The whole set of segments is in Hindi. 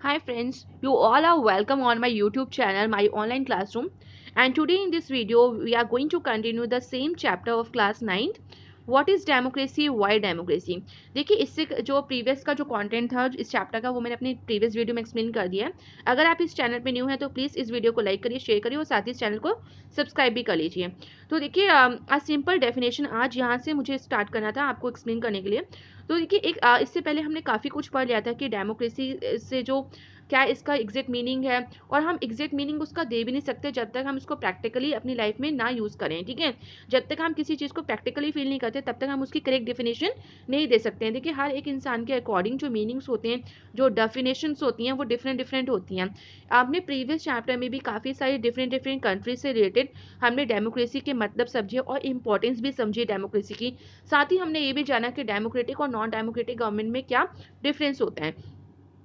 Hi friends, you all are welcome on my YouTube channel, my online classroom. And today in this video, we are going to continue the same chapter of class 9th. What is democracy? Why democracy? देखिए इससे जो प्रीवियस का जो कंटेंट था इस चैप्टर का वो मैंने अपनी प्रीवियस वीडियो में एक्सप्लेन कर दिया है। अगर आप इस चैनल पे न्यू हैं तो प्लीज़ इस वीडियो को लाइक करिए, शेयर करिए और साथ ही इस चैनल को सब्सक्राइब भी कर लीजिए। तो देखिए सिंपल डेफिनेशन आज यहाँ से मुझे स्टार्ट करना था आपको एक्सप्लेन करने के लिए। तो देखिए इससे पहले हमने काफ़ी कुछ पढ़ लिया था कि डेमोक्रेसी से जो क्या इसका एग्जैक्ट मीनिंग है, और हम एग्जैक्ट मीनिंग उसका दे भी नहीं सकते जब तक हम इसको प्रैक्टिकली अपनी लाइफ में ना यूज़ करें। ठीक है, जब तक हम किसी चीज़ को प्रैक्टिकली फील नहीं करते तब तक हम उसकी करेक्ट डेफिनेशन नहीं दे सकते हैं। देखिए हर एक इंसान के अकॉर्डिंग जो मीनिंग्स होते हैं, जो डेफिनेशंस होती हैं वो डिफरेंट डिफरेंट होती हैं। आपने प्रीवियस चैप्टर में भी काफ़ी सारी डिफरेंट डिफरेंट कंट्रीज से रिलेटेड हमने डेमोक्रेसी के मतलब समझे और इम्पोर्टेंस भी समझी डेमोक्रेसी की। साथ ही हमने ये भी जाना कि डेमोक्रेटिक और नॉन डेमोक्रेटिक गवर्नमेंट में क्या डिफरेंस होता है।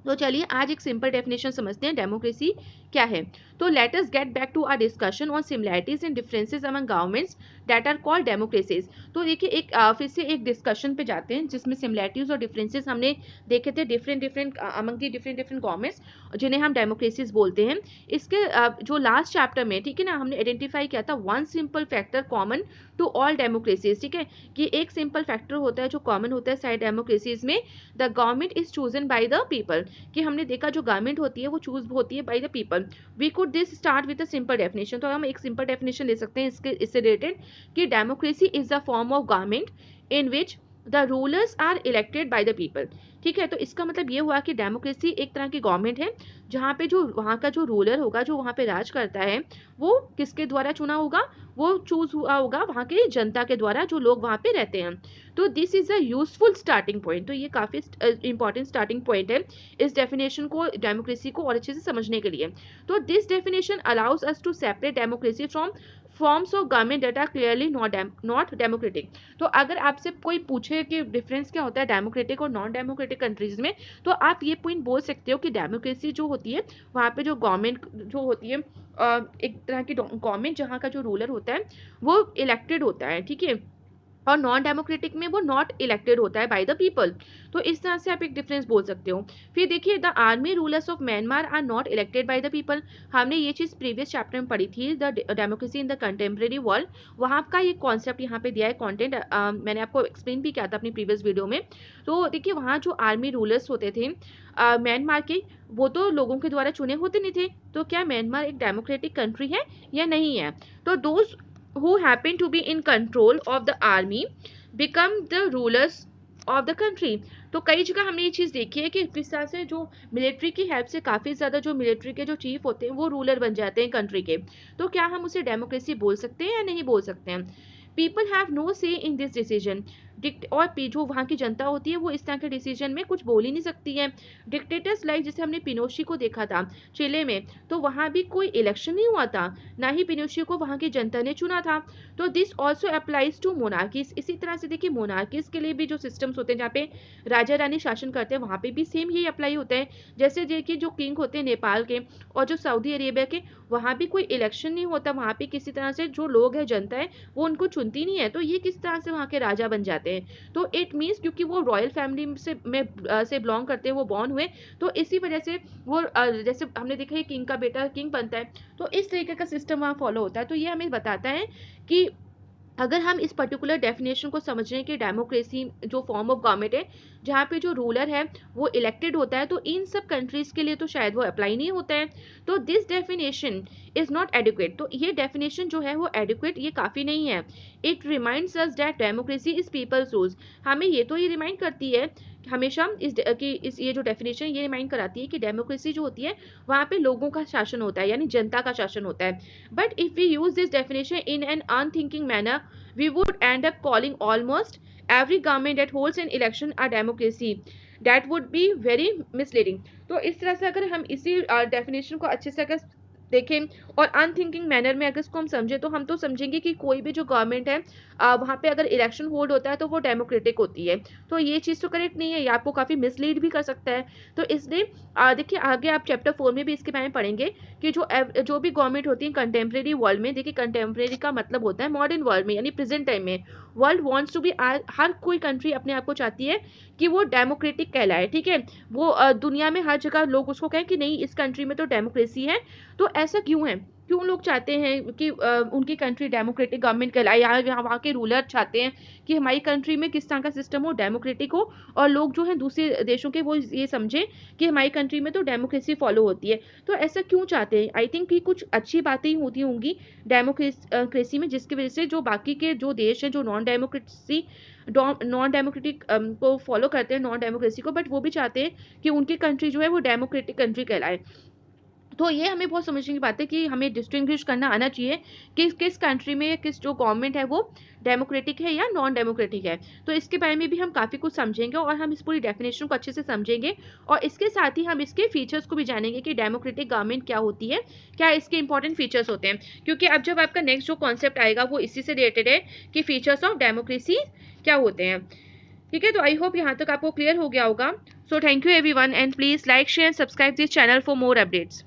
तो चलिए आज एक सिंपल डेफिनेशन समझते हैं डेमोक्रेसी क्या है। तो let us get back to our discussion on similarities and differences among governments that are called democracies. तो देखिए फिर से एक डिस्कशन पे जाते हैं जिसमें सिमिलैरिटीज और डिफरेंसेस हमने देखे थे different different among the different different governments जिन्हें हम डेमोक्रेसीज बोलते हैं। इसके जो लास्ट चैप्टर में ठीक है ना हमने आइडेंटिफाई किया था one simple factor common to all democracies. ठीक है कि एक सिंपल फैक्टर होता है जो कॉमन होता है सारी डेमोक्रेसीज में, the government is chosen bye the people. कि हमने देखा जो गवर्नमेंट होती है वो चूज होती है by the people. We could this start with a simple definition. तो हम एक सिंपल डेफिनेशन ले सकते हैं इससे रिलेटेड कि democracy is the form of government in which the rulers are elected by the people. ठीक है, तो इसका मतलब ये हुआ कि डेमोक्रेसी एक तरह की गवर्नमेंट है जहाँ पे जो वहाँ का जो रूलर होगा जो वहाँ पे राज करता है वो किसके द्वारा चुना होगा, वो चूज हुआ होगा वहाँ की जनता के द्वारा जो लोग वहाँ पे रहते हैं। तो this is a useful starting point. तो ये काफी इंपॉर्टेंट स्टार्टिंग पॉइंट है इस डेफिनेशन को डेमोक्रेसी को और अच्छे से समझने के लिए। तो this definition allows us to separate democracy from forms of government that are clearly not democratic. तो अगर आपसे कोई पूछे कि डिफरेंस क्या होता है डेमोक्रेटिक और नॉन डेमोक्रेटिक कंट्रीज में, तो आप ये पॉइंट बोल सकते हो कि डेमोक्रेसी जो होती है वहाँ पे जो गवर्नमेंट जो होती है एक तरह की गवर्नमेंट जहाँ का जो रूलर होता है वो इलेक्टेड होता है। ठीक है, और नॉन डेमोक्रेटिक में वो नॉट इलेक्टेड होता है बाय द पीपल। तो इस तरह से आप एक डिफरेंस बोल सकते हो। फिर देखिए the army rulers of Myanmar are not elected by the people. हमने ये चीज प्रीवियस चैप्टर में पढ़ी थी the democracy in the contemporary world. वहाँ का ये कॉन्सेप्ट यहाँ पे दिया है कॉन्टेंट, मैंने आपको एक्सप्लेन भी किया था अपनी प्रीवियस वीडियो में। तो देखिए वहाँ जो आर्मी रूलर्स होते थे म्यांमार के, वो तो लोगों के द्वारा चुने होते नहीं थे। तो क्या म्यांमार एक डेमोक्रेटिक कंट्री है या नहीं है? तो those who happen to be in control of the army become the rulers of the country। तो कई जगह हमने ये चीज देखी है कि किस तरह से जो मिलिट्री की हेल्प से काफी ज्यादा जो मिलिट्री के जो चीफ होते हैं वो रूलर बन जाते हैं कंट्री के। तो क्या हम उसे डेमोक्रेसी बोल सकते हैं या नहीं बोल सकते हैं? पीपल हैव नो से इन दिस डिसीजन। और जो वहाँ की जनता होती है वो इस तरह के डिसीजन में कुछ बोल ही नहीं सकती है। डिक्टेटर्स लाइक जैसे हमने पिनोशी को देखा था चिले में, तो वहाँ भी कोई इलेक्शन नहीं हुआ था, ना ही पिनोशी को वहाँ की जनता ने चुना था। तो this also applies to monarchies. इसी तरह से देखिए मोनार्कीज के लिए भी जो सिस्टम्स होते हैं जहाँ पे राजा रानी शासन करते हैं वहाँ पे भी सेम यही अप्लाई होता है। जैसे देखिए जो किंग होते हैं नेपाल के और जो सऊदी अरेबिया के, वहाँ भी कोई इलेक्शन नहीं होता, वहाँ पे किसी तरह से जो लोग हैं जनता है वो उनको चुनती नहीं है, तो ये किस तरह से वहाँ के राजा बन जाते हैं? तो इट मीन्स क्योंकि वो रॉयल फैमिली से बिलोंग करते हैं, वो बॉर्न हुए, तो इसी वजह से वो जैसे हमने देखा है किंग का बेटा किंग बनता है, तो इस तरीके का सिस्टम वहाँ फॉलो होता है। तो ये हमें बताता है कि अगर हम इस पर्टिकुलर डेफिनेशन को समझ रहे हैं कि डेमोक्रेसी जो फॉर्म ऑफ गवर्नमेंट है जहाँ पे जो रूलर है वो इलेक्टेड होता है, तो इन सब कंट्रीज के लिए तो शायद वो अप्लाई नहीं होता है। तो this definition is not adequate. तो ये डेफिनेशन जो है वो एडिक्वेट, ये काफ़ी नहीं है। It reminds us that democracy is people's rules. हमें ये तो ये रिमाइंड करती है हमेशा इस ये जो डेफिनेशन ये रिमाइंड कराती है कि डेमोक्रेसी जो होती है वहाँ पे लोगों का शासन होता है, यानी जनता का शासन होता है। But if we use this definition in an unthinking manner, we would end up calling almost every government that holds an election a democracy. That would be very misleading। तो इस तरह से अगर हम इसी डेफिनेशन को अच्छे से अगर देखें और अनथिंकिंग मैनर में अगर इसको हम समझें तो हम तो समझेंगे कि कोई भी जो गवर्नमेंट है वहाँ पे अगर इलेक्शन होल्ड होता है तो वो डेमोक्रेटिक होती है। तो ये चीज़ तो करेक्ट नहीं है, ये आपको काफ़ी मिसलीड भी कर सकता है। तो इसलिए देखिए आगे आप चैप्टर 4 में भी इसके बारे में पढ़ेंगे कि जो भी गवर्नमेंट होती है कंटेम्प्रेरी वर्ल्ड में, देखिए कंटेम्प्रेरी का मतलब होता है मॉडर्न वर्ल्ड में यानी प्रेजेंट टाइम में, वर्ल्ड वांट्स टू बी, हर कोई कंट्री अपने आप को चाहती है कि वो डेमोक्रेटिक कहलाए, ठीक है। वो दुनिया में हर जगह लोग उसको कहें कि नहीं, इस कंट्री में तो डेमोक्रेसी है। तो ऐसा क्यों है, क्यों लोग चाहते हैं कि उनकी कंट्री डेमोक्रेटिक गवर्नमेंट कहलाए, या वहाँ के रूलर चाहते हैं कि हमारी कंट्री में किस तरह का सिस्टम हो, डेमोक्रेटिक हो, और लोग जो है दूसरे देशों के वो ये समझें कि हमारी कंट्री में तो डेमोक्रेसी फॉलो होती है। तो ऐसा क्यों चाहते हैं? आई थिंक कि कुछ अच्छी बातें ही होती होंगी डेमोक्रेसी में, जिसकी वजह से जो बाकी के जो देश हैं जो नॉन डेमोक्रेटिक को फॉलो करते हैं, नॉन डेमोक्रेसी को, बट वो भी चाहते हैं कि उनकी कंट्री जो है वो डेमोक्रेटिक कंट्री कहलाए। तो ये हमें बहुत समझने की बात है कि हमें डिस्टिंग्विश करना आना चाहिए कि किस कंट्री में किस जो गवर्नमेंट है वो डेमोक्रेटिक है या नॉन डेमोक्रेटिक है। तो इसके बारे में भी हम काफ़ी कुछ समझेंगे और हम इस पूरी डेफिनेशन को अच्छे से समझेंगे, और इसके साथ ही हम इसके फीचर्स को भी जानेंगे कि डेमोक्रेटिक गवर्नमेंट क्या होती है, क्या इसके इंपॉर्टेंट फीचर्स होते हैं। क्योंकि अब जब आपका नेक्स्ट जो कॉन्सेप्ट आएगा वो इसी से रिलेटेड है कि फीचर्स ऑफ डेमोक्रेसी क्या होते हैं। ठीक है, तो आई होप यहाँ तक आपको क्लियर हो गया होगा। So thank you everyone, and please like share subscribe this channel for more updates.